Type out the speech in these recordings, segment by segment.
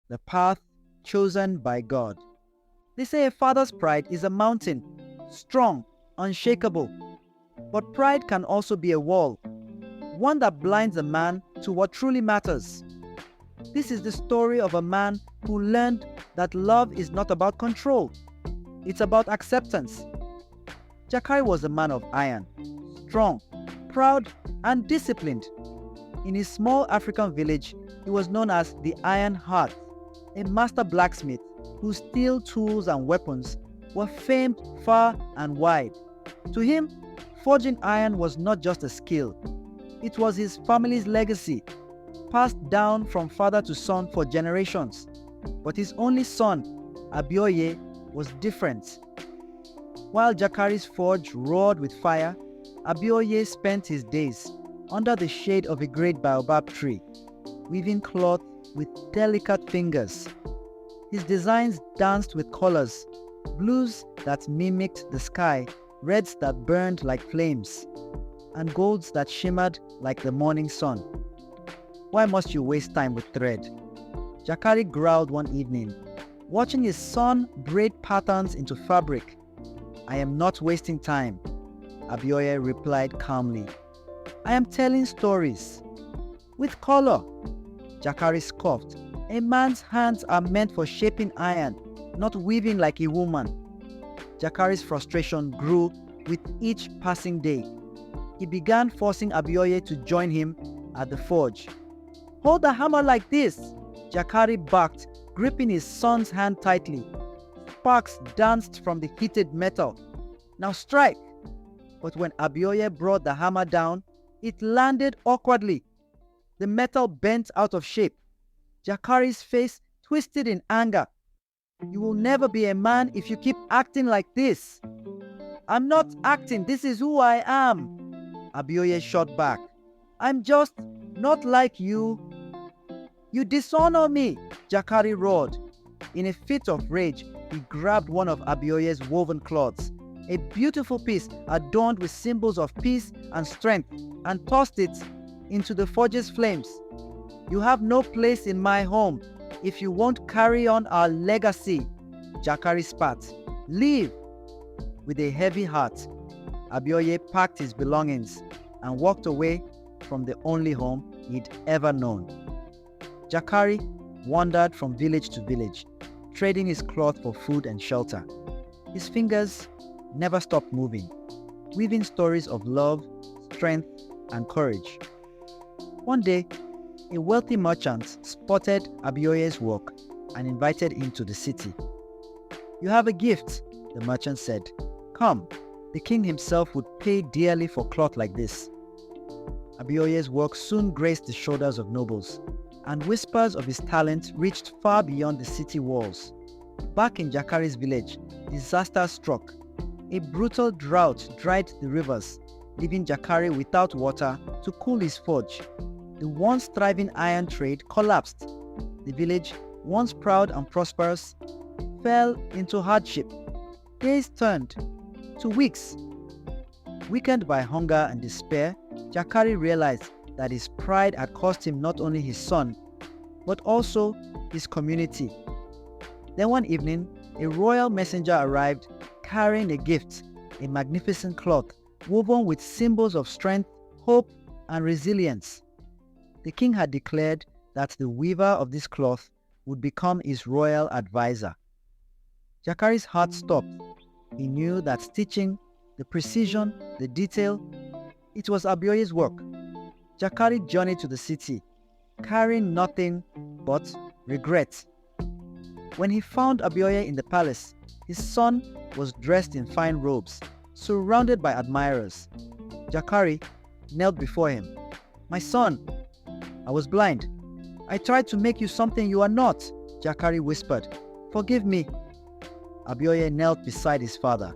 the path chosen by God. They say a father's pride is a mountain, strong, unshakable. But pride can also be a wall, one that blinds a man to what truly matters. This is the story of a man who learned that love is not about control, it's about acceptance. Jakari was a man of iron, strong, proud, and disciplined. In his small African village, he was known as the Iron Heart, a master blacksmith whose steel tools and weapons were famed far and wide. To him, forging iron was not just a skill, it was his family's legacy, passed down from father to son for generations. But his only son, Abioye, was different. While Jakari's forge roared with fire, Abioye spent his days under the shade of a great baobab tree, weaving cloth with delicate fingers. His designs danced with colors, blues that mimicked the sky, reds that burned like flames, and golds that shimmered like the morning sun. Why must you waste time with thread? Jakari growled one evening, watching his son braid patterns into fabric. I am not wasting time, Abioye replied calmly. I am telling stories. With color, Jakari scoffed. A man's hands are meant for shaping iron, not weaving like a woman. Jakari's frustration grew with each passing day. He began forcing Abioye to join him at the forge. Hold the hammer like this, Jakari barked, gripping his son's hand tightly. Sparks danced from the heated metal. Now strike! But when Abioye brought the hammer down, it landed awkwardly. The metal bent out of shape. Jakari's face twisted in anger. You will never be a man if you keep acting like this. I'm not acting, this is who I am, Abioye shot back. I'm just not like you. You dishonor me, Jakari roared. In a fit of rage, he grabbed one of Abioye's woven cloths, a beautiful piece adorned with symbols of peace and strength, and tossed it into the forge's flames. You have no place in my home if you won't carry on our legacy, Jakari spat. Leave! With a heavy heart, Abioye packed his belongings and walked away from the only home he'd ever known. Jakari wandered from village to village, trading his cloth for food and shelter. His fingers never stopped moving, weaving stories of love, strength, and courage. One day, a wealthy merchant spotted Abioye's work and invited him to the city. You have a gift, the merchant said. Come, the king himself would pay dearly for cloth like this. Abioye's work soon graced the shoulders of nobles, and whispers of his talent reached far beyond the city walls. Back in Jakari's village, disaster struck. A brutal drought dried the rivers, leaving Jakari without water to cool his forge. The once thriving iron trade collapsed. The village, once proud and prosperous, fell into hardship. Days turned to weeks. Weakened by hunger and despair, Jakari realized that his pride had cost him not only his son, but also his community. Then one evening, a royal messenger arrived carrying a gift, a magnificent cloth woven with symbols of strength, hope, and resilience. The king had declared that the weaver of this cloth would become his royal advisor. Jakari's heart stopped. He knew that stitching, the precision, the detail, it was Abioye's work. Jakari journeyed to the city, carrying nothing but regret. When he found Abioye in the palace, his son was dressed in fine robes, surrounded by admirers. Jakari knelt before him. My son, I was blind. I tried to make you something you are not, Jakari whispered. Forgive me. Abioye knelt beside his father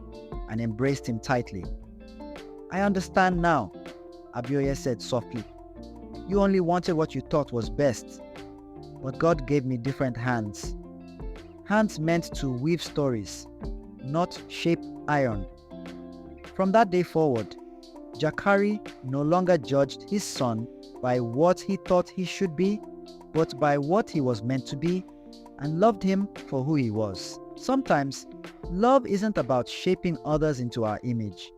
and embraced him tightly. I understand now, Abioye said softly. You only wanted what you thought was best, but God gave me different hands. Hands meant to weave stories, not shape iron. From that day forward, Jakari no longer judged his son by what he thought he should be, but by what he was meant to be. and loved him for who he was. Sometimes, love isn't about shaping others into our image.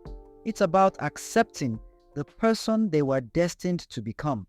It's about accepting the person they were destined to become.